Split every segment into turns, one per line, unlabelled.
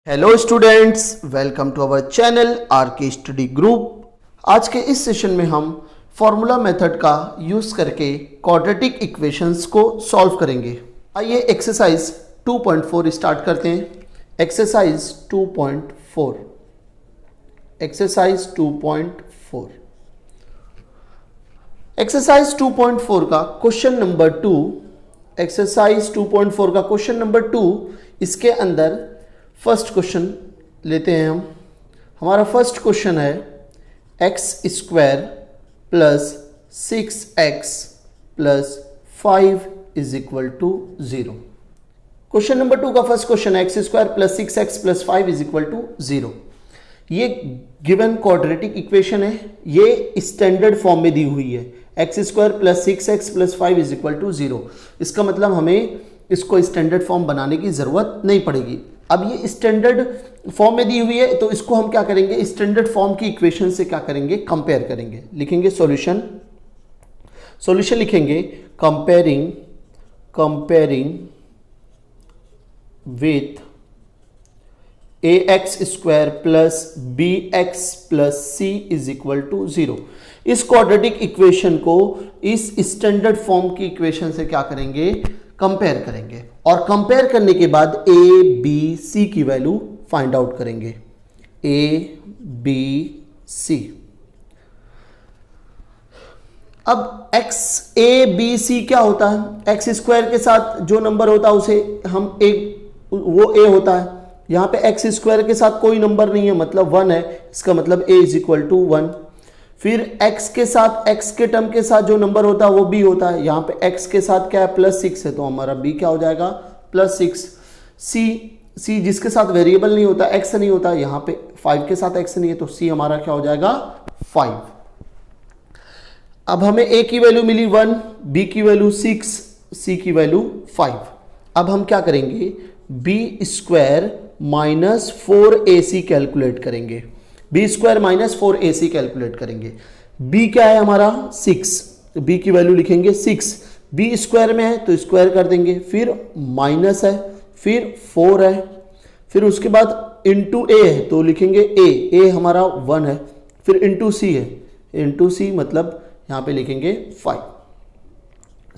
Hello students, welcome to our channel RK study group. आज के इस सेशन में हम फॉर्मूला मेथड का यूज करके क्वाड्रेटिक इक्वेशंस को सॉल्व करेंगे। आइए एक्सरसाइज 2.4 स्टार्ट करते हैं। एक्सरसाइज 2.4 एक्सरसाइज 2.4 एक्सरसाइज 2.4 का क्वेश्चन नंबर 2 एक्सरसाइज 2.4 का क्वेश्चन नंबर 2, इसके अंदर फर्स्ट क्वेश्चन लेते हैं हम। हमारा फर्स्ट क्वेश्चन है x square plus 6x plus 5 is equal to 0। Question number 2 का फर्स्ट क्वेश्चन है x square plus 6x plus 5 is equal to 0। ये गिवन क्वाड्रेटिक इक्वेशन है, ये स्टैंडर्ड फॉर्म में दी हुई है। X square plus 6x plus 5 is equal to 0। इसका मतलब हमें इसको स्टैंडर्ड फॉर्म बनाने की जरूरत नहीं पड़ेगी। अब ये स्टैंडर्ड फॉर्म में दी हुई है तो इसको हम क्या करेंगे, स्टैंडर्ड फॉर्म की इक्वेशन से क्या करेंगे, कंपेयर करेंगे। लिखेंगे सॉल्यूशन लिखेंगे comparing with ax square plus bx plus c is equal to 0। इस क्वाड्रेटिक इक्वेशन को इस स्टैंडर्ड फॉर्म की इक्वेशन से क्या करेंगे, कंपेयर करेंगे। और कंपेयर करने के बाद a b c की वैल्यू फाइंड आउट करेंगे। a b c। अब x a b c क्या होता है, एक्स स्क्वायर के साथ जो नंबर होता है उसे हम वो a होता है। यहां पे एक्स स्क्वायर के साथ कोई नंबर नहीं है, मतलब 1 है, इसका मतलब a इज इक्वल टू 1। फिर x के साथ, x के टर्म के साथ जो नंबर होता है वो b होता है। यहाँ पे x के साथ क्या है, प्लस 6 है, तो हमारा b क्या हो जाएगा, प्लस 6। c जिसके साथ वेरिएबल नहीं होता, x नहीं होता, यहाँ पे 5 के साथ x नहीं है, तो c हमारा क्या हो जाएगा, 5। अब हमें a की वैल्यू मिली 1, b की वैल्यू 6, c की वैल्यू 5। अब हम क्या करेंगे, b square minus 4ac calculate करेंगे। B square minus 4ac calculate करेंगे। b क्या है हमारा 6, b की वैल्यू लिखेंगे 6। b स्क्वायर में है तो स्क्वायर कर देंगे, फिर माइनस है, फिर 4 है, फिर उसके बाद इंटू a है तो लिखेंगे a हमारा 1 है, फिर इंटू c है, इंटू c मतलब यहाँ पे लिखेंगे 5।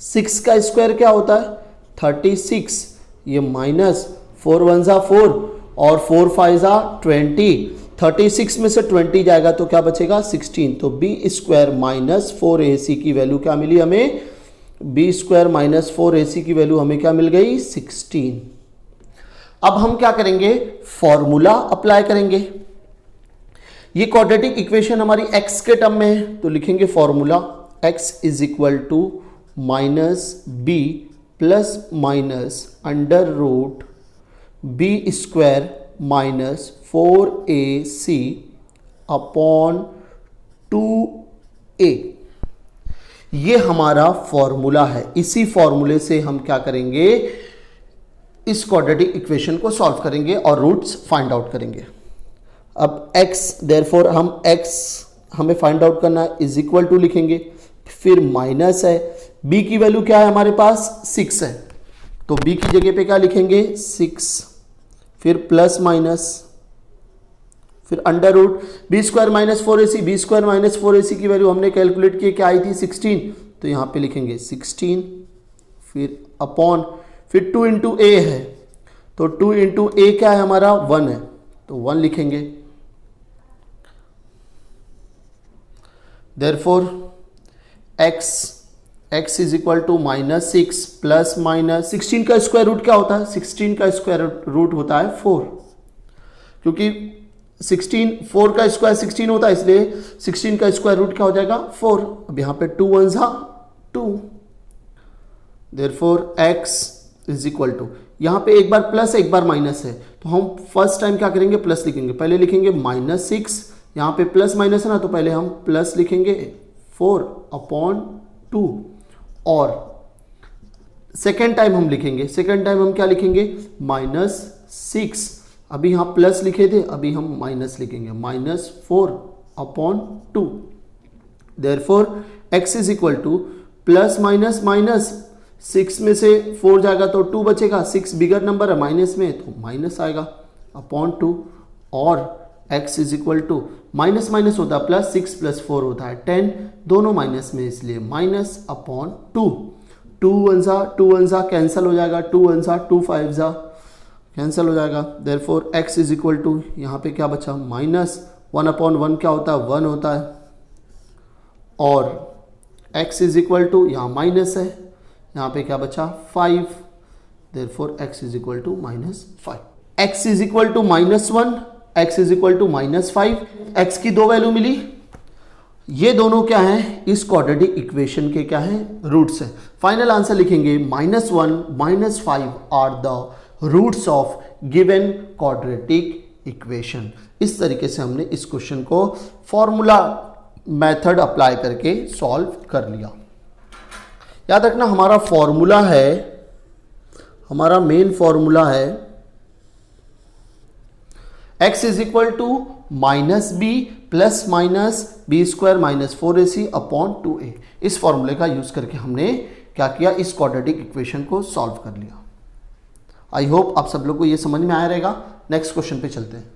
6 का स्क्वायर क्या होता है 36, ये माइनस 4 1 जा 4 और 4 5 जा 20। 36 में से 20 जाएगा तो क्या बचेगा 16। तो b स्क्वायर माइनस 4ac की वैल्यू क्या मिली हमें, b स्क्वायर माइनस 4ac की वैल्यू हमें क्या मिल गई, 16। अब हम क्या करेंगे, फॉर्मूला अप्लाई करेंगे। ये क्वाड्रेटिक इक्वेशन हमारी x के टर्म में है तो लिखेंगे formula x is equal to minus b plus minus under root b square minus 4ac upon 2a। ये हमारा फॉर्मूला है। इसी फॉर्मूले से हम क्या करेंगे, इस क्वाड्रेटिक इक्वेशन को सॉल्व करेंगे और रूट्स फाइंड आउट करेंगे। अब x, देयरफॉर हम x हमें फाइंड आउट करना है, इज इक्वल टू लिखेंगे, फिर माइनस है, b की वैल्यू क्या है हमारे पास 6 है, तो b की जगह पे क्या लिखेंगे 6, फिर प्लस माइनस, फिर under root B square minus 4ac। B square minus 4ac की वैल्यू हमने कैलकुलेट की क्या आई थी 16, तो यहाँ पे लिखेंगे 16, फिर अपॉन, फिर 2 इंटू ए है, तो 2 इंटू ए क्या है हमारा 1 है, तो 1 लिखेंगे। Therefore x is equal to minus 6 plus minus 16 का स्क्वायर रूट क्या होता है, 16 का स्क्वायर रूट होता है 4, क्योंकि 4 का स्क्वायर 16 होता है, इसलिए 16 का स्क्वायर रूट क्या हो जाएगा 4। अब यहाँ पे 2 1 जा 2। Therefore x is equal to, यहाँ पे एक बार प्लस एक बार माइनस है, तो हम फर्स्ट टाइम क्या करेंगे, प्लस लिखेंगे। पहले लिखेंगे माइनस 6, यहाँ पे प्लस माइनस है ना, तो पहले हम प्लस लिखेंगे 4 अपॉन 2, और सेकेंड टाइम हम लिखेंगे, सेकेंड टाइम हम क्या लिखेंगे माइनस 6। अभी यहाँ प्लस लिखे थे, अभी हम माइनस लिखेंगे, minus 4 upon 2। Therefore x is equal two plus minus minus 6 में से 4 जाएगा तो 2 बचेगा, 6 बिगर नंबर है माइनस में तो माइनस आएगा। अपॉन 2 और x is equal to minus minus होता है प्लस, 6 प्लस 4 होता है 10, दोनों माइनस में इसलिए माइनस अपॉन 2, 2 1 जा कैंसिल हो जाएगा, 2 1 जा 2 5 जा कैंसिल हो जाएगा। Therefore x is equal to यहाँ पे क्या बचा माइनस 1 अपॉन 1 क्या होता है 1 होता है, और x इज इक्वल टू यहाँ माइनस है, यहाँ पे क्या बचा 5, therefore x is equal to -5, x is equal to -1, x is equal to -5, x की दो वैल्यू मिली, ये दोनों क्या हैं इस क्वाड्रेटिक इक्वेशन के क्या हैं रूट्स हैं। फाइनल आंसर लिखेंगे -1 -5 are the roots of given quadratic equation. इस तरीके से हमने इस क्वेश्चन को फॉर्मूला मेथड अप्लाई करके सॉल्व कर लिया। याद रखना हमारा फॉर्मूला है, हमारा मेन फॉर्मूला है x is equal to -b plus minus B square -4ac upon 2a। इस फॉर्मूले का यूज करके हमने क्या किया, इस क्वाड्रेटिक इक्वेशन को सॉल्व कर लिया। आई होप आप सब लोग को ये समझ में आया रहेगा। नेक्स्ट क्वेश्चन पे चलते हैं।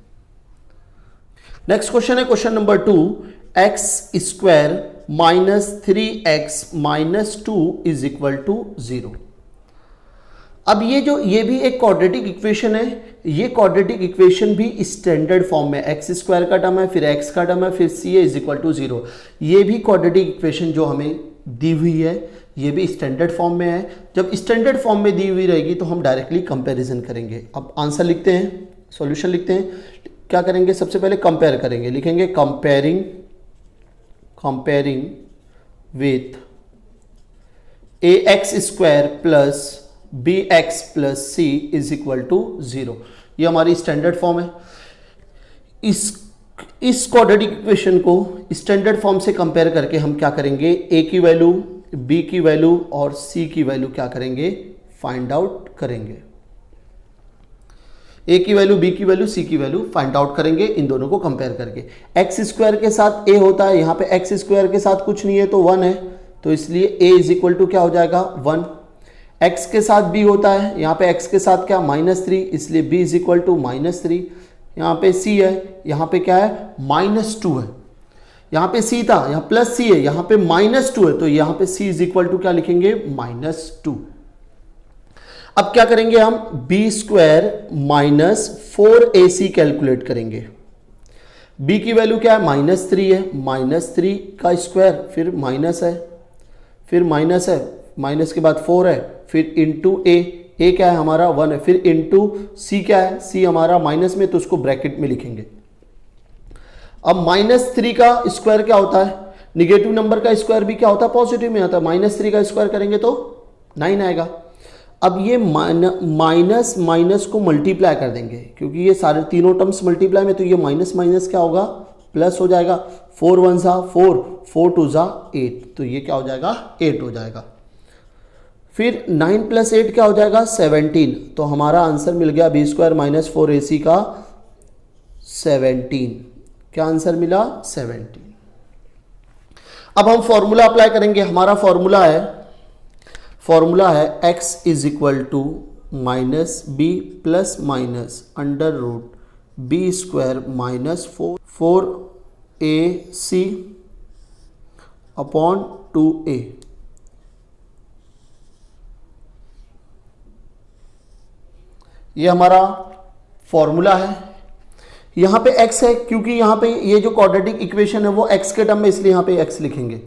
नेक्स्ट क्वेश्चन है question number 2, x square -3x -2 is equal to 0। अब ये भी एक क्वाड्रेटिक इक्वेशन है, ये क्वाड्रेटिक इक्वेशन भी स्टैंडर्ड फॉर्म में, एक्स स्क्वायर का टर्म है, फिर x का टर्म है, फिर सी इज इक्वल टू 0। ये भी क्वाड्रेटिक इक्वेशन जो हमें दी हुई है ये भी स्टैंडर्ड फॉर्म में है। जब स्टैंडर्ड फॉर्म में दी हुई रहेगी तो हम डायरेक्टली कंपैरिजन करेंगे। अब आंसर लिखते हैं, सॉल्यूशन लिखते हैं। क्या करेंगे, सबसे पहले कंपेयर करेंगे, लिखेंगे comparing with ax square plus bx plus c is equal to 0। ये हमारी स्टैंडर्ड फॉर्म है। इस क्वाड्रेटिक इक्वेशन को स्टैंडर्ड फॉर्म से कंपेयर करके हम क्या करेंगे, a की वैल्यू, b की वैल्यू और c की वैल्यू क्या करेंगे, फाइंड आउट करेंगे। a की वैल्यू, b की वैल्यू, c की वैल्यू फाइंड आउट करेंगे इन दोनों को कंपेयर करके। x स्क्वायर के साथ a होता है, यहाँ पे x स्क्वायर के साथ कुछ नहीं है तो 1 है, तो इसलिए a इज इक्वल टू क्या हो जाएगा 1। x के साथ b होता है, यहाँ पे x के साथ क्या -3, इसलिए b इज इक्वल टू -3। यहाँ पे c है, यहाँ पे क्या है -2 है, यहाँ पे c था, यहाँ प्लस c है, यहाँ पे -2 है, तो यहाँ पे c इज इक्वल टू क्या लिखेंगे -2। अब क्या करेंगे हम, b स्क्वायर -4ac कैलकुलेट करेंगे। b की वैल्यू क्या है -3 है, -3 का स्क्वायर फिर माइनस है, फिर माइनस है, माइनस के बाद 4 है, फिर इंटू a क्या है हमारा 1 है, फिर इंटू c क्या है, c हमारा माइनस में, तो उसको ब्रैकेट में लिखेंगे। अब -3 का स्क्वायर क्या होता है, निगेटिव नंबर का स्क्वायर भी क्या होता है, पॉजिटिव में आता है। -3 का स्क्वायर करेंगे तो 9 आएगा। अब ये माइनस माइनस को मल्टीप्लाई कर देंगे, क्योंकि ये सारे तीनों टर्म्स मल्टीप्लाई में, तो ये माइनस माइनस क्या होगा, प्लस हो जाएगा। 4 1 जा 4, 4 2 जा 8, तो ये क्या हो जाएगा 8 हो जाएगा। फिर 9 + 8 क्या हो जाएगा 17, तो हमारा आंसर मिल गया b स्क्वायर -4ac का 17। क्या आंसर मिला 17। अब हम फॉर्मूला अप्लाई करेंगे। हमारा फॉर्मूला है x is equal to -b plus minus under root b square -4ac upon 2a। ये हमारा फॉर्मूला है। यहाँ पे x है, क्योंकि यहाँ पे ये जो क्वाड्रेटिक इक्वेशन है वो x के टर्म में, इसलिए यहाँ पे x लिखेंगे।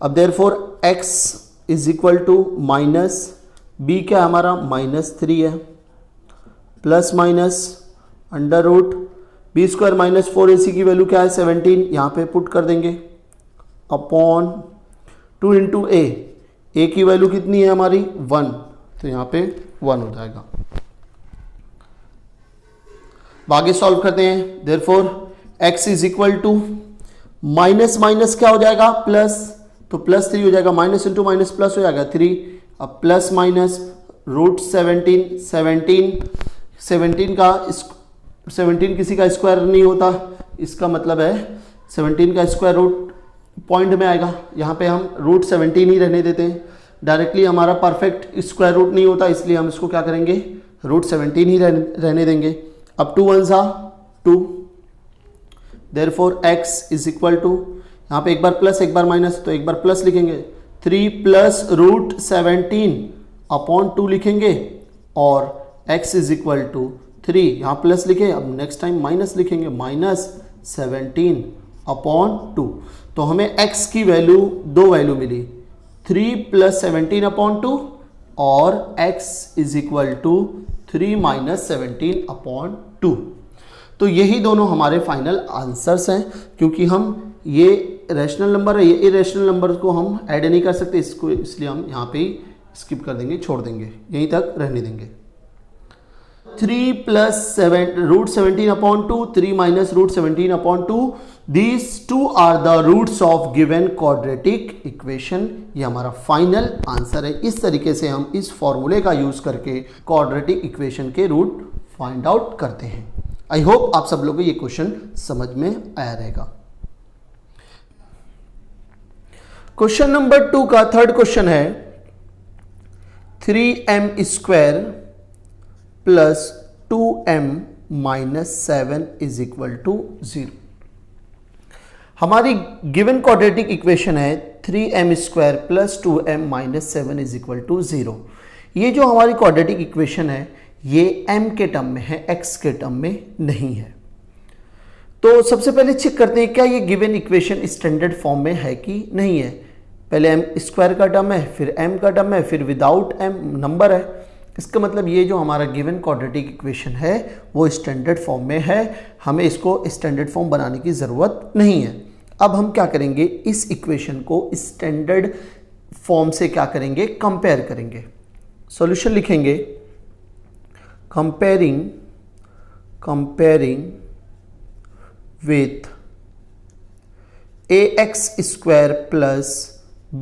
अब therefore x is equal to minus b क्या हमारा -3 है, plus minus under root b square -4ac की वैल्यू क्या है 17, यहाँ पे पुट कर देंगे, अपॉन 2 इंटू a की वैल्यू कितनी है हमारी 1, तो यहाँ पे 1 हो जाएगा। आगे सॉल्व करते हैं। Therefore x is equal to minus minus क्या हो जाएगा प्लस, तो +3 हो जाएगा, माइनस इंटू माइनस प्लस हो जाएगा 3। अब प्लस माइनस रूट 17 का 17 किसी का स्क्वायर नहीं होता, इसका मतलब है 17 का स्क्वायर रूट पॉइंट में आएगा। यहाँ पे हम रूट 17 ही रहने देते हैं, डायरेक्टली हमारा परफेक्ट स्क्वायर रूट नहीं होता, इसलिए हम इसको क्या करेंगे रूट 17 ही रहने देंगे। अब 2 1 सा 2, therefore x is equal to, यहाँ पे एक बार प्लस एक बार माइनस, तो एक बार प्लस लिखेंगे 3 प्लस रूट 17 अपॉन 2 लिखेंगे, और x इज इक्वल टू 3, यहाँ प्लस लिखे, अब नेक्स्ट टाइम माइनस लिखेंगे, माइनस 17 अपॉन 2। तो हमें x की वैल्यू, दो वैल्यू मिली, 3 प्लस 17 अपॉन 2 और x is equal to 3 minus 17 upon 2। तो यही दोनों हमारे फाइनल आंसर्स हैं, क्योंकि हम ये रैशनल नंबर है, ये इरेशनल नंबर को हम ऐड नहीं कर सकते, इसको इसलिए हम यहाँ पे ही स्किप कर देंगे, छोड़ देंगे, यहीं तक रहने देंगे। 3 plus root 17 upon 2, 3 minus root 17 upon 2, these two are the roots of given quadratic equation. ये हमारा फाइनल आंसर है। इस तरीके से हम इस फॉर्मूले का यूज करके क्वाड्रेटिक इक्वेशन के रूट फाइंड आउट करते हैं। आई होप आप सब लोगों को ये क्वेश्चन समझ में आया रहेगा। क्वेश्चन नंबर 2 का थर्ड क्वेश्चन है 3m square plus 2m minus 7 is equal to 0। हमारी गिवन क्वाड्रेटिक इक्वेशन है 3m square plus 2m minus 7 is equal to 0। ये जो हमारी क्वाड्रेटिक इक्वेशन है ये m के टर्म में है, x के टर्म में नहीं है। तो सबसे पहले चेक करते हैं क्या ये गिवन इक्वेशन स्टैंडर्ड फॉर्म में है कि नहीं है। पहले m स्क्वायर का टर्म है, फिर m का टर्म है, फिर विदाउट m नंबर है। इसका मतलब ये जो हमारा गिवन क्वाड्रेटिक इक्वेशन है वो स्टैंडर्ड फॉर्म में है, हमें इसको स्टैंडर्ड फॉर्म बनाने की ज़रूरत नहीं है। अब हम क्या करेंगे, इस इक्वेशन को स्टैंडर्ड फॉर्म से क्या करेंगे, कंपेयर करेंगे। सॉल्यूशन लिखेंगे comparing with ax square plus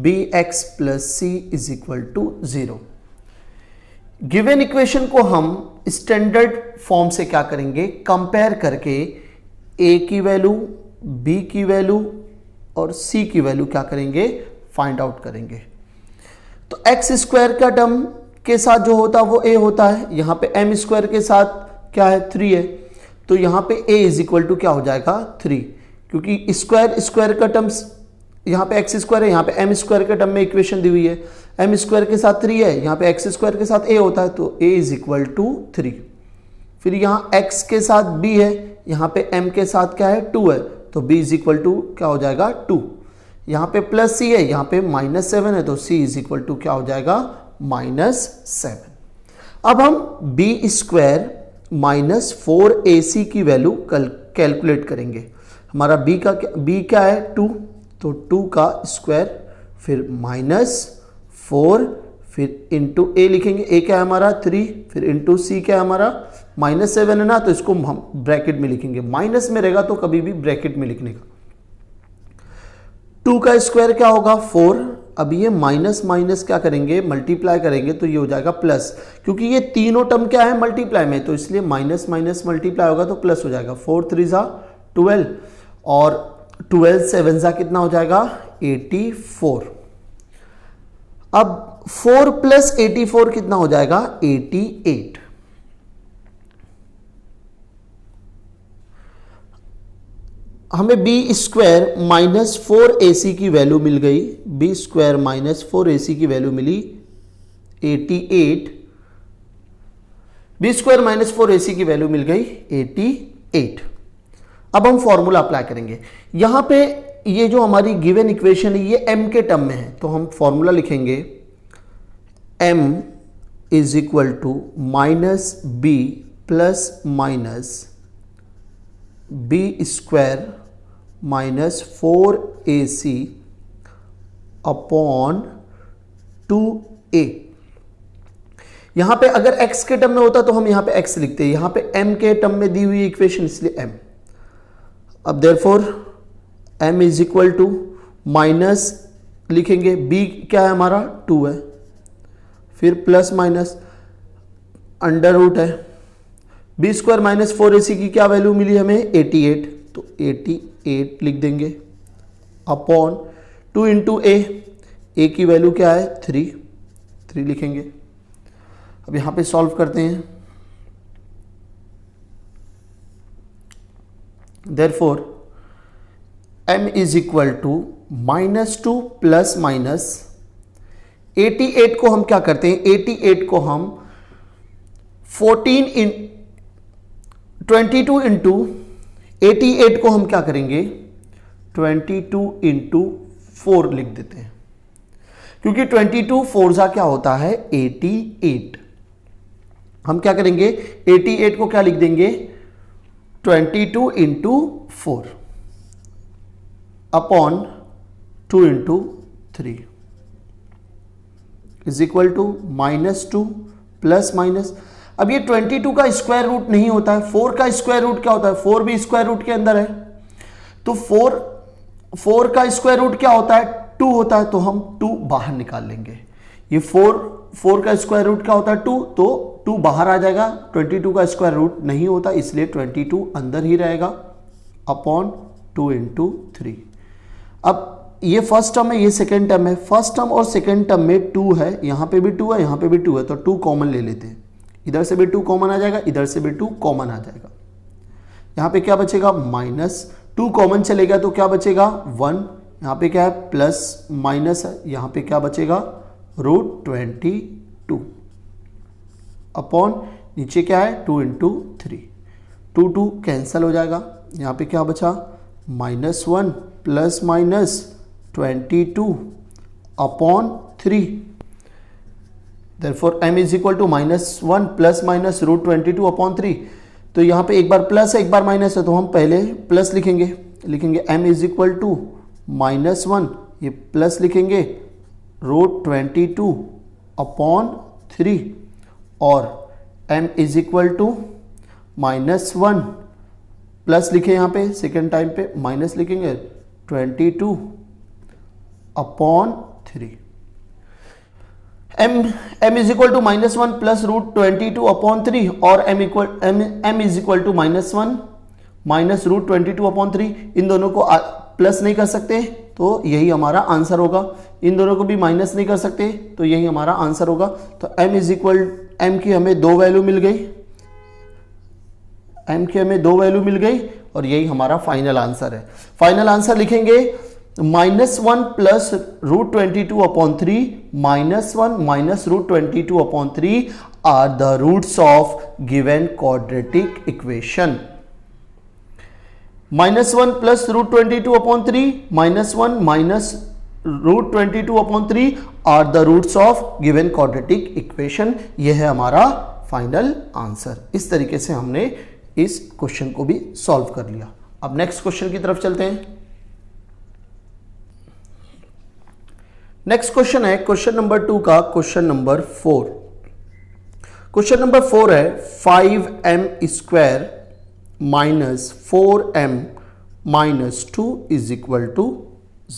bx plus c is equal to 0। Given equation को हम स्टैंडर्ड फॉर्म से क्या करेंगे, कंपेयर करके a की वैल्यू, b की वैल्यू और c की वैल्यू क्या करेंगे, फाइंड आउट करेंगे। तो x स्क्वायर का टर्म के साथ जो होता है वो a होता है, यहाँ पे m स्क्वायर के साथ क्या है 3 है, तो यहाँ पे a इज इक्वल टू क्या हो जाएगा 3, क्योंकि स्क्वायर का टर्म्स यहाँ पे x स्क्वायर है, यहाँ पे m स्क्वायर के टर्म में इक्वेशन दी हुई है, m स्क्वायर के साथ 3 है, यहाँ पे x स्क्वायर के साथ a होता है, तो a इज इक्वल टू 3। फिर यहाँ x के साथ b है, यहाँ पे m के साथ क्या है 2 है, तो b इज इक्वल टू क्या हो जाएगा 2। यहाँ पे प्लस c है, यहाँ पे माइनस 7 है, तो c इज इक्वल टू क्या हो जाएगा -7। अब हम b स्क्वायर माइनस 4ac की वैल्यू कैलकुलेट करेंगे। हमारा b क्या है 2, तो 2 का स्क्वायर, फिर -4, फिर इंटू a लिखेंगे, a क्या है हमारा 3, फिर इंटू c क्या है हमारा -7 है ना, तो इसको हम ब्रैकेट में लिखेंगे, माइनस में रहेगा तो कभी भी ब्रैकेट में लिखने का। 2 का स्क्वायर क्या होगा 4, अब ये माइनस माइनस क्या करेंगे, मल्टीप्लाई करेंगे, तो ये हो जाएगा प्लस, क्योंकि ये तीनों टर्म क्या है मल्टीप्लाई में, तो इसलिए माइनस माइनस मल्टीप्लाई होगा तो प्लस हो जाएगा। 4 3 12 और 12 7 कितना हो जाएगा 84। अब 4 प्लस 84 कितना हो जाएगा 88। हमें b स्क्वायर माइनस 4ac की वैल्यू मिल गई, b स्क्वायर माइनस 4ac की वैल्यू मिली 88, b स्क्वायर माइनस 4ac की वैल्यू मिल गई 88। अब हम फॉर्मूला अप्लाई करेंगे। यहां पे ये जो हमारी गिवन इक्वेशन है ये m के टर्म में है, तो हम फॉर्मूला लिखेंगे m is equal to minus b plus minus b square minus 4ac upon 2a। यहां पे अगर x के टर्म में होता तो हम यहां पे x लिखते हैं, यहां पे m के टर्म में दी हुई इक्वेशन इसलिए m। अब therefore m is equal to minus लिखेंगे, b क्या है हमारा 2 है, फिर प्लस माइनस अंडर रूट है, b स्क्वायर माइनस 4ac की क्या वैल्यू मिली हमें 88, तो 88 लिख देंगे अपॉन 2 इंटू a की वैल्यू क्या है 3 लिखेंगे। अब यहाँ पे सॉल्व करते हैं, therefore m is equal to -2 plus minus 88 को हम क्या करते हैं, 88 को हम 22 इंटू 88 को हम क्या करेंगे 22 इंटू 4 लिख देते हैं, क्योंकि 22 4 जा क्या होता है 88। हम क्या करेंगे 88 को क्या लिख देंगे 22 into 4 upon 2 into 3 is equal to -2 plus minus. अब ये 22 का स्क्वायर रूट नहीं होता है, 4 का स्क्वायर रूट क्या होता है, 4 भी स्क्वायर रूट के अंदर है, तो 4 का स्क्वायर रूट क्या होता है 2 होता है, तो हम 2 बाहर निकाल लेंगे। ये 4 का स्क्वायर रूट क्या होता है 2, तो 2 बाहर आ जाएगा, 22 का स्क्वायर रूट नहीं होता इसलिए 22 अंदर ही रहेगा अपॉन 2 इंटू 3। अब ये फर्स्ट टर्म है, ये सेकेंड टर्म है, फर्स्ट टर्म और सेकेंड टर्म में 2 है, यहां पे भी 2 है, यहां पे भी 2 है, तो 2 कॉमन ले लेते हैं, इधर से भी 2 कॉमन आ जाएगा, इधर से भी 2 कॉमन आ जाएगा। यहां पे क्या बचेगा -2 कॉमन चलेगा तो क्या बचेगा 1, यहां पे क्या है प्लस माइनस है, यहां पे क्या बचेगा √22 अपॉन नीचे क्या है 2 इंटू 3, 2 कैंसल हो जाएगा, यहां पे क्या बचा -1 plus minus 22 upon 3। Therefore m is equal to -1 plus minus √22 upon 3। तो यहाँ पे एक बार प्लस है एक बार माइनस है, तो हम पहले प्लस लिखेंगे m इज इक्वल टू -1, ये प्लस लिखेंगे √22 अपॉन 3 और m is equal to -1 plus लिखे, यहाँ पे सेकेंड टाइम पे माइनस लिखेंगे 22 upon 3। m is equal to -1 plus √22 upon 3 और m is equal to -1 minus √22 upon 3, इन दोनों को प्लस नहीं कर सकते तो यही हमारा आंसर होगा, इन दोनों को भी माइनस नहीं कर सकते तो यही हमारा आंसर होगा। तो m की हमें 2 वैल्यू मिल गई, और यही हमारा फाइनल आंसर है। फाइनल आंसर लिखेंगे -1 plus √22 upon 3 -1 minus √22 upon 3 are the roots of given quadratic equation. -1 plus √22 upon 3 -1 minus √22 upon 3 are the roots of given quadratic equation. यह है हमारा फाइनल आंसर। इस तरीके से हमने इस क्वेश्चन को भी सॉल्व कर लिया। अब नेक्स्ट क्वेश्चन की तरफ चलते हैं। नेक्स्ट क्वेश्चन है क्वेश्चन नंबर 2 का क्वेश्चन नंबर 4। क्वेश्चन नंबर 4 है 5m square minus 4m minus 2 is equal to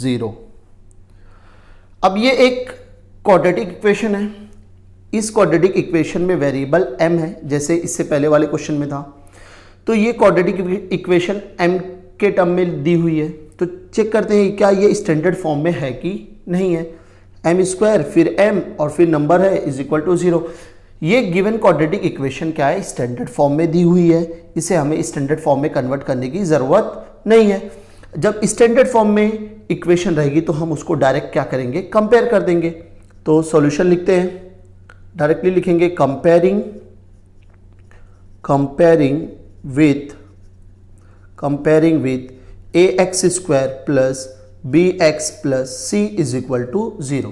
0। अब ये एक क्वाड्रेटिक इक्वेशन है। इस क्वाड्रेटिक इक्वेशन में वेरिएबल m है, जैसे इससे पहले वाले क्वेश्चन में था। तो ये क्वाड्रेटिक इक्वेशन m के टर्म में दी हुई है। तो चेक करते हैं क्या ये स्टैंडर्ड फॉर्म में है कि नहीं है। m स्क्वायर फिर m और फिर नंबर है इज इक्वल टू 0। ये गिवन क्वाड्रेटिक इक्वेशन क्या है, स्टैंडर्ड फॉर्म में दी हुई है। इसे हमें स्टैंडर्ड फॉर्म में कन्वर्ट करने की जरूरत नहीं है। जब स्टैंडर्ड फॉर्म में इक्वेशन रहेगी तो हम उसको डायरेक्ट क्या करेंगे, कंपेयर कर देंगे। तो सॉल्यूशन लिखते हैं, डायरेक्टली लिखेंगे comparing with ax square plus bx plus c is equal to 0।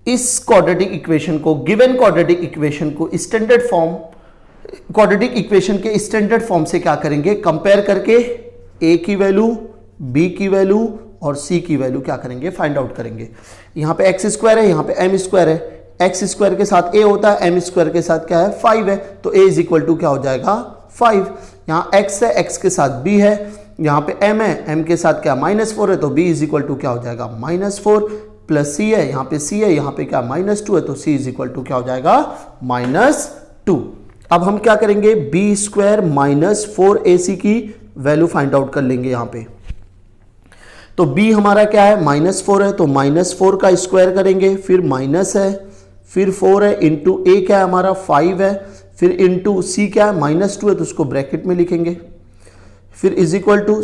इस क्वाड्रेटिक इक्वेशन को, गिवन क्वाड्रेटिक इक्वेशन को स्टैंडर्ड फॉर्म, क्वाड्रेटिक इक्वेशन के स्टैंडर्ड फॉर्म से क्या करेंगे, कंपेयर करके a की वैल्यू, b की वैल्यू और c की वैल्यू क्या करेंगे, फाइंड आउट करेंगे। यहाँ पे x स्क्वायर है, यहाँ पे m स्क्वायर है। x स्क्वायर के साथ a होता है, m स्क्वायर के साथ क्या है 5 है, तो a इज इक्वल टू क्या हो जाएगा 5। यहाँ x है, x के साथ b है, यहाँ पे m है, m के साथ क्या -4 है, तो b इज इक्वल टू क्या हो जाएगा -4 प्लस c है, यहाँ पे c है, यहाँ पे क्या -2 है, तो c इज इक्वल टू क्या हो जाएगा -2। अब हम क्या करेंगे, b स्क्वायर माइनस 4ac की वैल्यू फाइंड आउट कर लेंगे। यहाँ पे तो b हमारा क्या है -4 है, तो -4 का स्क्वायर करेंगे, फिर माइनस है, फिर 4 है, इंटू a क्या है हमारा 5 है, फिर इंटू c क्या है -2 है, तो उसको ब्रैकेट में लिखेंगे। फिर इज इक्वल टू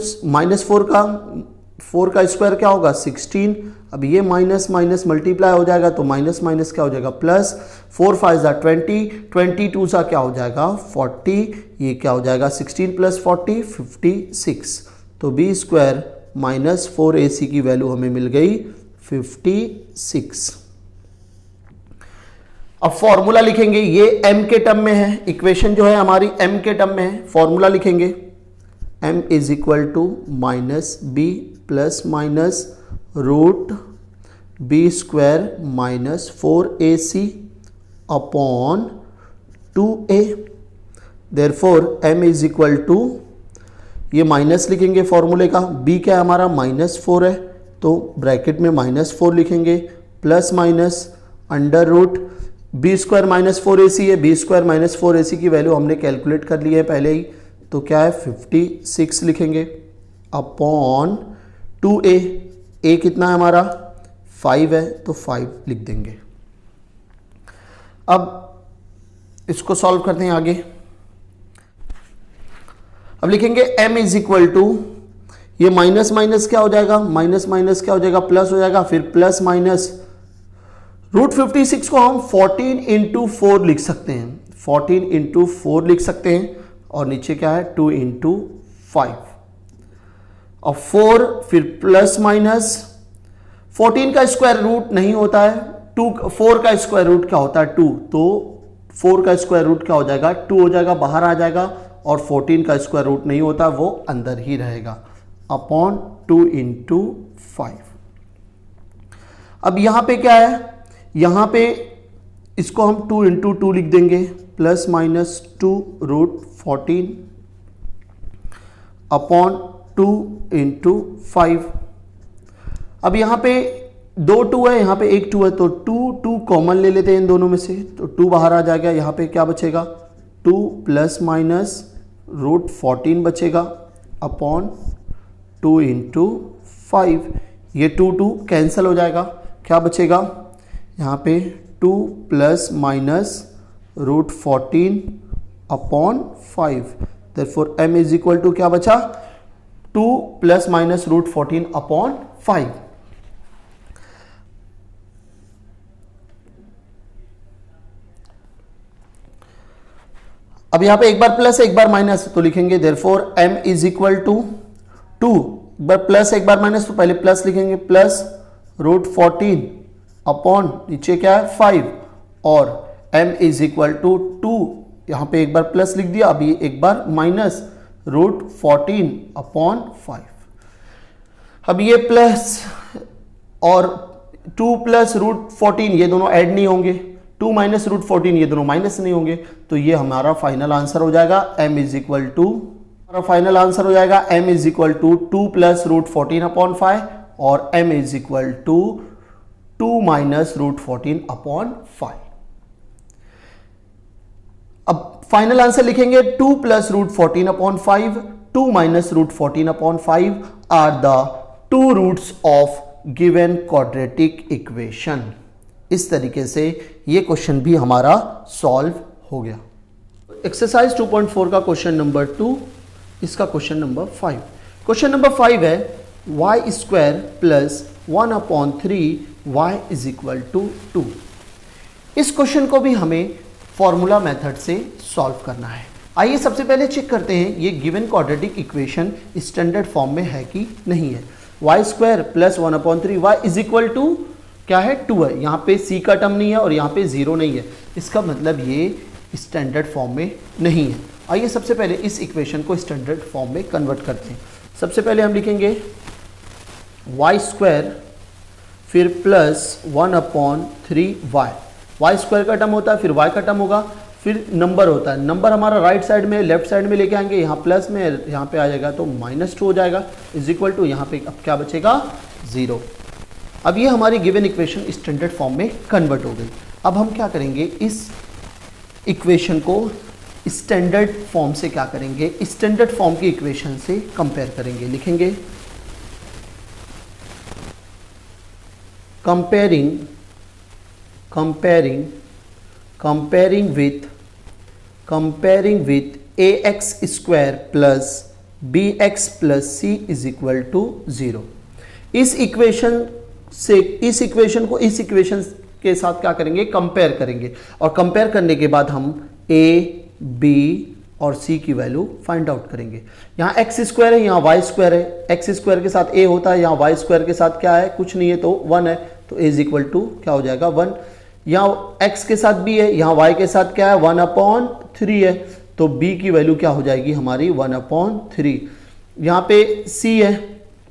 फोर का स्क्वायर क्या होगा 16। अब ये माइनस माइनस मल्टीप्लाई हो जाएगा तो माइनस माइनस क्या हो जाएगा प्लस, 4 5 जा 20, 22 सा क्या हो जाएगा 40, ये क्या हो जाएगा 16 प्लस 40 56। तो बी स्क्वायर माइनस 4ac की वैल्यू हमें मिल गई 56। अब फॉर्मूला लिखेंगे, ये m के टर्म में है, इक्वेशन जो है हमारी m के टर्म में है, फॉर्मूला लिखेंगे m is equal to minus b plus minus root B square minus 4ac upon 2a। Therefore m is equal to, ये माइनस लिखेंगे फॉर्मूले का, b क्या है हमारा -4 है तो ब्रैकेट में -4 लिखेंगे, plus minus under root B square minus 4ac है, बी स्क्वायर माइनस 4ac की वैल्यू हमने कैलकुलेट कर ली है पहले ही, तो क्या है 56 लिखेंगे अपॉन 2a, a कितना है हमारा 5 है तो 5 लिख देंगे। अब इसको सॉल्व करते हैं आगे। अब लिखेंगे m इज इक्वल टू, ये माइनस माइनस क्या हो जाएगा, माइनस माइनस क्या हो जाएगा प्लस हो जाएगा, फिर प्लस माइनस रूट 56 को हम 14 इंटू 4 लिख सकते हैं, 14 इंटू 4 लिख सकते हैं, और नीचे क्या है 2 इंटू 5 और 4, फिर प्लस माइनस 14 का स्क्वायर रूट नहीं होता है 2, 4 का स्क्वायर रूट क्या होता है 2, तो 4 का स्क्वायर रूट क्या हो जाएगा 2 हो जाएगा, बाहर आ जाएगा, और 14 का स्क्वायर रूट नहीं होता वो अंदर ही रहेगा, अपॉन 2 इंटू 5। अब यहां पे क्या है, यहां पे इसको हम 2 इंटू 2 लिख देंगे, plus minus 2 root 14 upon 2 into 5। अब यहां पे 2 2 है, यहां पे एक 2 है, तो 2 कॉमन ले लेते हैं इन दोनों में से, तो 2 बाहर आ जाएगा, यहां पे क्या बचेगा 2 प्लस माइनस रूट 14 बचेगा अपॉन 2 इंटू 5। ये 2 2 कैंसिल हो जाएगा, क्या बचेगा यहाँ पे 2 plus minus root 14 upon 5। Therefore m is equal to क्या बचा 2 प्लस माइनस रूट 14 अपॉन 5। अब यहां पे एक बार प्लस एक बार माइनस, तो लिखेंगे therefore m is equal to 2, एक बार प्लस एक बार माइनस, तो पहले प्लस लिखेंगे, प्लस रूट 14 अपॉन नीचे क्या है 5, और m इज इक्वल टू 2, यहां पे एक बार प्लस लिख दिया, अभी एक बार माइनस रूट 14 अपॉन 5। अब ये प्लस और 2 प्लस रूट 14 ये दोनों ऐड नहीं होंगे, 2 माइनस रूट 14 ये दोनों माइनस नहीं होंगे, तो ये हमारा फाइनल आंसर हो जाएगा m इज इक्वल टू, हमारा फाइनल आंसर हो जाएगा m is equal to 2 plus root 14 upon 5 और m is equal to 2 minus root 14 upon 5। अब फाइनल आंसर लिखेंगे 2 plus root 14 upon 5, 2 minus root 14 upon 5 are the 2 roots of given quadratic equation. इस तरीके से ये question भी हमारा सॉल्व हो गया। एक्सरसाइज 2.4 का क्वेश्चन नंबर 2, इसका क्वेश्चन नंबर 5। क्वेश्चन नंबर 5 है y square plus 1 upon 3 y is equal to 2। इस क्वेश्चन को भी हमें फॉर्मूला मेथड से सॉल्व करना है। आइए सबसे पहले चेक करते हैं ये given quadratic equation standard form में है कि नहीं है। Y square plus 1 upon 3 y is equal to क्या है 2 है, यहाँ पे c का टर्म नहीं है और यहाँ पे 0 नहीं है, इसका मतलब ये स्टैंडर्ड फॉर्म में नहीं है। आइए सबसे पहले इस इक्वेशन को स्टैंडर्ड फॉर्म में कन्वर्ट करते हैं। सबसे पहले हम लिखेंगे वाई स्क्वायर फिर plus 1 upon 3 y, y square का टर्म होता है फिर वाई का टर्म होगा फिर नंबर होता है, नंबर हमारा राइट साइड में लेफ्ट साइड में लेके आएंगे, यहाँ प्लस में यहाँ पे आ जाएगा तो -2 हो जाएगा इज इक्वल टू यहाँ पे अब क्या बचेगा 0। अब ये हमारी गिवन इक्वेशन स्टैंडर्ड फॉर्म में कन्वर्ट हो गई। अब हम क्या करेंगे इस इक्वेशन को स्टैंडर्ड फॉर्म से क्या करेंगे, स्टैंडर्ड फॉर्म की इक्वेशन से कंपेयर करेंगे। लिखेंगे comparing with ax square plus b x plus c is equal to 0। इस इक्वेशन को इस इक्वेशन के साथ क्या करेंगे, कंपेयर करेंगे, और कंपेयर करने के बाद हम ए, बी और सी की वैल्यू फाइंड आउट करेंगे। यहाँ एक्स स्क्वायर है, यहाँ वाई स्क्वायर है। एक्स स्क्वायर के साथ ए होता है, यहाँ वाई स्क्वायर के साथ क्या है, कुछ नहीं है, तो 1 है, तो ए इज इक्वल टू क्या हो जाएगा 1। यहाँ एक्स के साथ बी है, यहाँ वाई के साथ क्या है 1/3 है, तो बी की वैल्यू क्या हो जाएगी हमारी 1/3। यहाँ पे सी है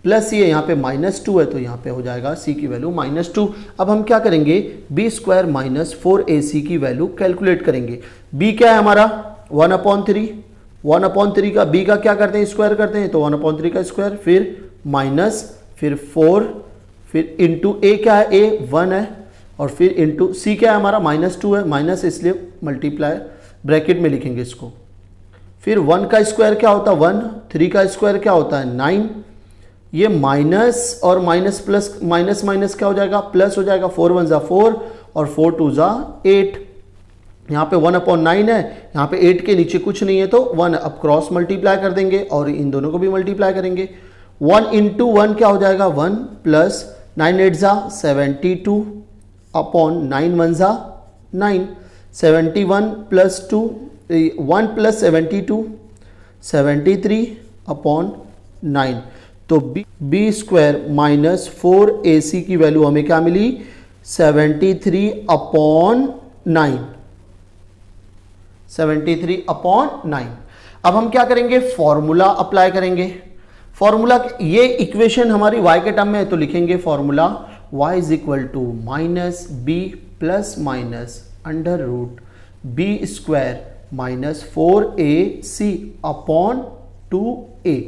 प्लस सी है, यहाँ पे -2 है, तो यहाँ पे हो जाएगा सी की वैल्यू -2। अब हम क्या करेंगे, बी स्क्वायर माइनस 4ac की वैल्यू कैलकुलेट करेंगे। बी क्या है हमारा 1/3 का, बी का क्या करते हैं, स्क्वायर करते हैं, तो 1/3 का स्क्वायर, फिर माइनस, फिर 4, फिर इंटू ए क्या है, ए 1 है, और फिर इंटू सी क्या है हमारा -2 है, माइनस इसलिए मल्टीप्लाई ब्रैकेट में लिखेंगे इसको। फिर 1 का स्क्वायर क्या होता है 1, 3 का स्क्वायर क्या होता है 9, ये माइनस और माइनस प्लस, माइनस माइनस क्या हो जाएगा प्लस हो जाएगा, 4 1 ज़ा 4 और 4 2 ज़ा 8। यहाँ पे 1/9 है, यहाँ पे 8 के नीचे कुछ नहीं है तो 1, अब क्रॉस मल्टीप्लाई कर देंगे और इन दोनों को भी मल्टीप्लाई करेंगे। 1 इंटू 1 क्या हो जाएगा 1 प्लस 9 8 ज़ा 72 अपॉन 9 1 ज़ा 9, 71 प्लस 2 1 प्लस 72 73 अपॉन 9, तो बी स्क्वायर माइनस 4ac की वैल्यू हमें क्या मिली 73/9, 73/9। अब हम क्या करेंगे, फॉर्मूला अप्लाई करेंगे। फॉर्मूला, ये इक्वेशन हमारी y के टर्म में है तो लिखेंगे formula y is equal to minus b plus minus under root B square minus 4ac upon 2a।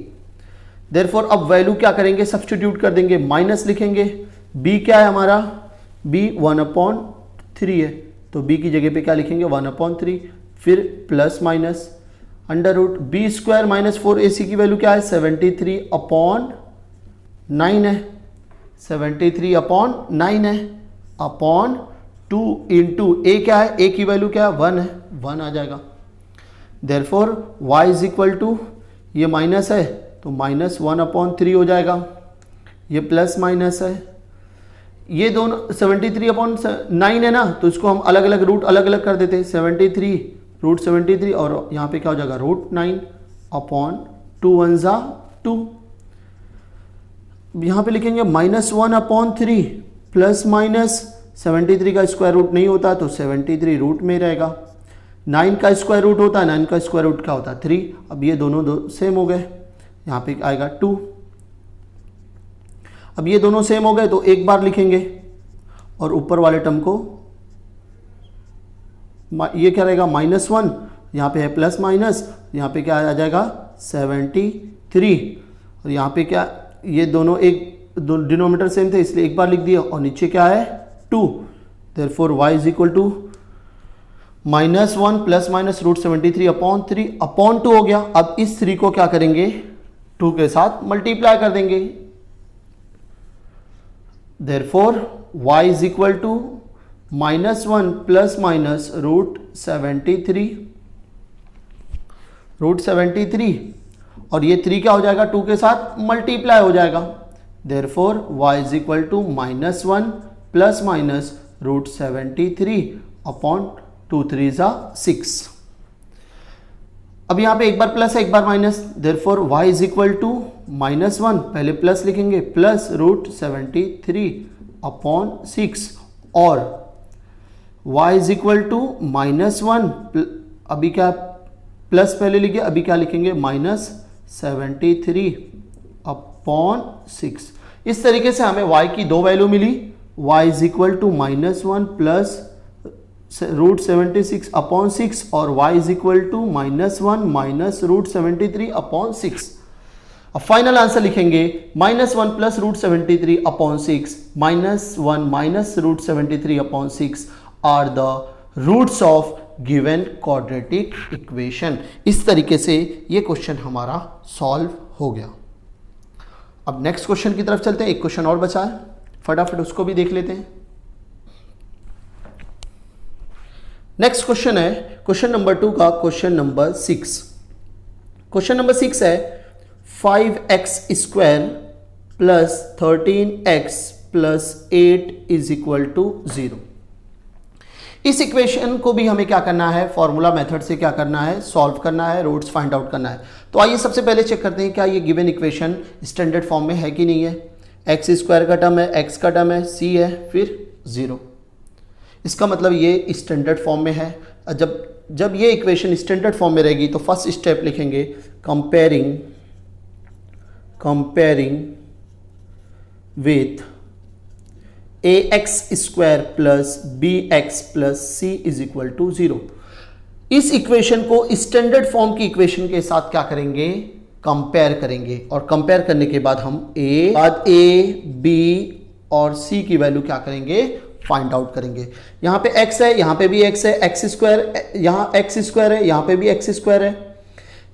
Therefore अब वैल्यू क्या करेंगे, सब्स्टिट्यूट कर देंगे, माइनस लिखेंगे, b क्या है हमारा, b 1/3 है, तो b की जगह पे क्या लिखेंगे 1/3, फिर plus minus under root B square minus 4ac की वैल्यू क्या है 73/9 है, 73/9 है अपॉन 2 इंटू ए क्या है, ए की वैल्यू क्या है 1 है, 1 आ जाएगा। Therefore y is equal to, ये माइनस है तो -1/3 हो जाएगा, ये प्लस माइनस है, ये दोनों 73/9 है ना, तो इसको हम अलग अलग रूट अलग अलग कर देते हैं, 73 और यहाँ पे क्या हो जाएगा √9 अपॉन 2 1 ज़ा 2। यहाँ पे लिखेंगे -1/3 प्लस माइनस 73 का स्क्वायर रूट नहीं होता तो 73 रूट में रहेगा, 9 का स्क्वायर रूट होता है, 9 का स्क्वायर रूट क्या होता है 3। अब ये दोनों सेम हो गए, यहाँ पे आएगा 2। अब ये दोनों सेम हो गए तो एक बार लिखेंगे और ऊपर वाले टर्म को, ये क्या रहेगा -1, यहाँ पे है प्लस माइनस, यहाँ पे क्या आ जाएगा 73, और यहाँ पे क्या, ये दोनों एक डिनोमिनेटर सेम थे इसलिए एक बार लिख दिया, और नीचे क्या है 2। Therefore y is equal to -1 plus minus √73/3 upon 2 हो गया। अब इस 3 को क्या करेंगे 2 के साथ मल्टीप्लाई कर देंगे। Therefore y is equal to -1 plus minus √73 और ये 3 क्या हो जाएगा 2 के साथ मल्टीप्लाई हो जाएगा। Therefore y is equal to -1 plus minus √73 upon 2 3 ज़ा 6। अब यहाँ पे एक बार प्लस है एक बार minus, therefore y is equal to -1, पहले प्लस लिखेंगे, प्लस √73 अपॉन 6 और y इज इक्वल टू -1, अभी क्या प्लस पहले लिखे, अभी क्या लिखेंगे -73 अपॉन 6। इस तरीके से हमें y की दो वैल्यू मिली, y is equal to -1 plus √76 upon 6 और y is equal to -1 minus √73 upon 6। अब फाइनल आंसर लिखेंगे -1 plus √73 upon 6 -1 minus √73 upon 6 are the roots of given quadratic equation. इस तरीके से ये क्वेश्चन हमारा सॉल्व हो गया। अब नेक्स्ट क्वेश्चन की तरफ चलते हैं, एक क्वेश्चन और बचा है, फटाफट उसको भी देख लेते हैं। नेक्स्ट क्वेश्चन है क्वेश्चन नंबर 2 का क्वेश्चन नंबर 6। क्वेश्चन नंबर 6 है 5x square plus 13x plus 8 is equal to 0। इस इक्वेशन को भी हमें क्या करना है, फॉर्मूला मेथड से क्या करना है, सॉल्व करना है, रूट्स फाइंड आउट करना है। तो आइए सबसे पहले चेक करते हैं क्या ये गिवन इक्वेशन स्टैंडर्ड फॉर्म में है कि नहीं है। एक्स स्क्वायर का टर्म है, एक्स का टर्म है, सी है, फिर 0। इसका मतलब ये स्टैंडर्ड फॉर्म में है। जब ये इक्वेशन स्टैंडर्ड फॉर्म में रहेगी तो फर्स्ट स्टेप लिखेंगे comparing with ax square plus bx plus c is equal to 0। इस इक्वेशन को स्टैंडर्ड फॉर्म की इक्वेशन के साथ क्या करेंगे, कंपेयर करेंगे, और कंपेयर करने के बाद हम a, b और c की वैल्यू क्या करेंगे, फाइंड आउट करेंगे। यहाँ पे x है, यहाँ पे भी x है, एक्स स्क्वायर, यहाँ x स्क्वायर है, यहाँ पे भी x स्क्वायर है।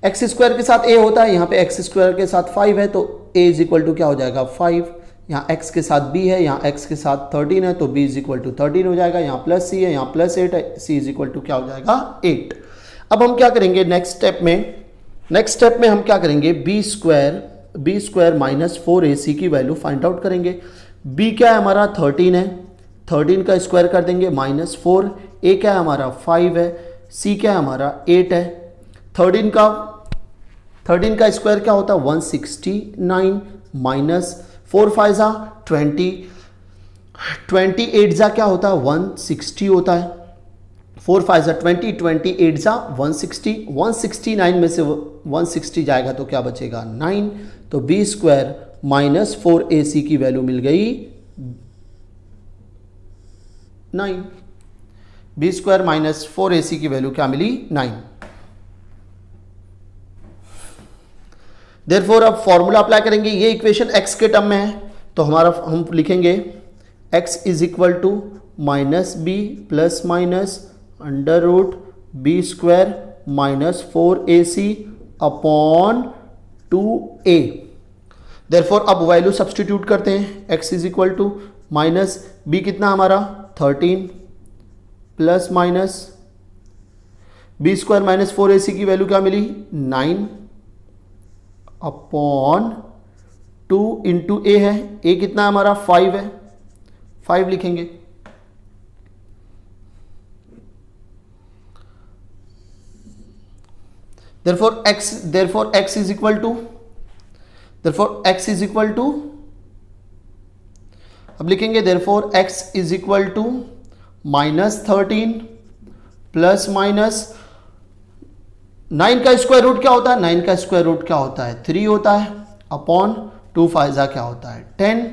एक्स स्क्वायर के साथ a होता है, यहाँ पे x स्क्वायर के साथ 5 है, तो a इज इक्वल टू क्या हो जाएगा 5। यहाँ x के साथ b है, यहाँ x के साथ 13 है, तो b इज इक्वल टू 13 हो जाएगा। यहाँ प्लस c है, यहाँ प्लस 8 है, c इज इक्वल टू क्या हो जाएगा 8। अब हम क्या करेंगे नेक्स्ट स्टेप में हम क्या करेंगे, b स्क्वायर माइनस 4ac की वैल्यू फाइंड आउट करेंगे। b क्या है हमारा 13 है, 13 का स्क्वायर कर देंगे माइनस 4, a क्या है हमारा 5 है, c क्या है हमारा 8 है। 13 का स्क्वायर क्या होता है 169 माइनस 4 5 जा 20, 28 जा क्या होता है 160 होता है। 4 5 जा 20, 28 जा 160, 169 में से 160 जाएगा तो क्या बचेगा 9। तो b स्क्वायर माइनस 4ac की वैल्यू मिल गई 9। b स्क्वायर माइनस 4ac की वैल्यू क्या मिली 9। देयरफॉर अब फॉर्मूला अप्लाई करेंगे। ये इक्वेशन x के टर्म में है तो हम लिखेंगे x is equal to minus b plus minus under root B square minus 4ac upon 2a। Therefore अब वैल्यू सब्सटीट्यूट करते हैं। x is equal to minus b कितना हमारा 13 plus minus B square minus 4ac की value क्या मिली 9 upon 2 into ए है, ए कितना हमारा 5 है, 5 लिखेंगे। therefore x is equal to अब लिखेंगे therefore x is equal to minus 13 plus minus 9 का स्क्वायर रूट क्या होता है, 9 का स्क्वायर रूट क्या होता है 3 होता है, अपॉन 2 5 क्या होता है 10।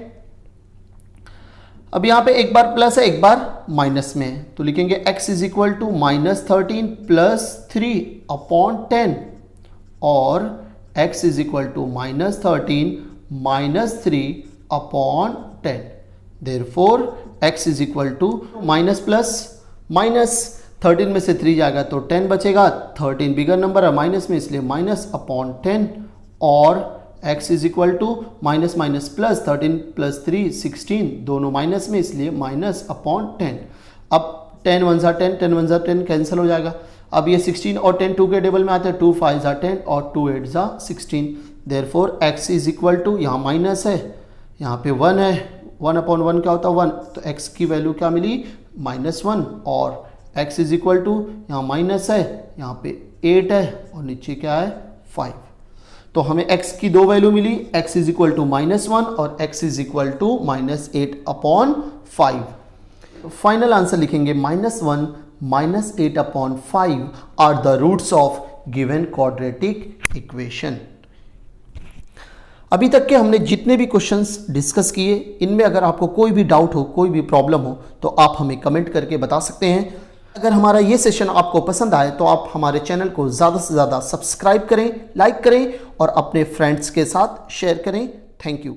अब यहां पे एक बार प्लस है एक बार माइनस में, तो लिखेंगे x is equal to minus 13 plus 3 upon 10 और x is equal to minus 13 minus 3 upon 10। Therefore x is equal to minus plus minus 13 में से 3 जाएगा तो 10 बचेगा, 13 बिगर नंबर है माइनस में इसलिए माइनस अपॉन 10 और x is equal to minus minus plus 13 plus 3 16 दोनों माइनस में इसलिए माइनस अपॉन 10। अब 10 1 जा 10, 10 1 जा 10 कैंसिल हो जाएगा। अब ये 16 और 10 2 के टेबल में आते हैं, 2 5 जा 10 और 2 8 जा 16। Therefore x is equal to यहाँ माइनस है यहाँ पे 1 है, 1 अपॉन 1 क्या होता है 1, तो x की वैल्यू क्या मिली -1 और x इज इक्वल टू यहाँ माइनस है यहाँ पे 8 है और नीचे क्या है 5। तो हमें x की दो वैल्यू मिली, x इज इक्वल टू -1 और x is equal to -8 upon 5। Final answer लिखेंगे -1 -8 upon 5 are the roots of given quadratic equation. अभी तक के हमने जितने भी क्वेश्चंस डिस्कस किए इनमें अगर आपको कोई भी डाउट हो, कोई भी प्रॉब्लम हो तो आप हमें कमेंट करके बता सकते हैं। अगर हमारा ये सेशन आपको पसंद आए तो आप हमारे चैनल को ज़्यादा से ज़्यादा सब्सक्राइब करें, लाइक करें और अपने फ्रेंड्स के साथ शेयर करें। Thank you.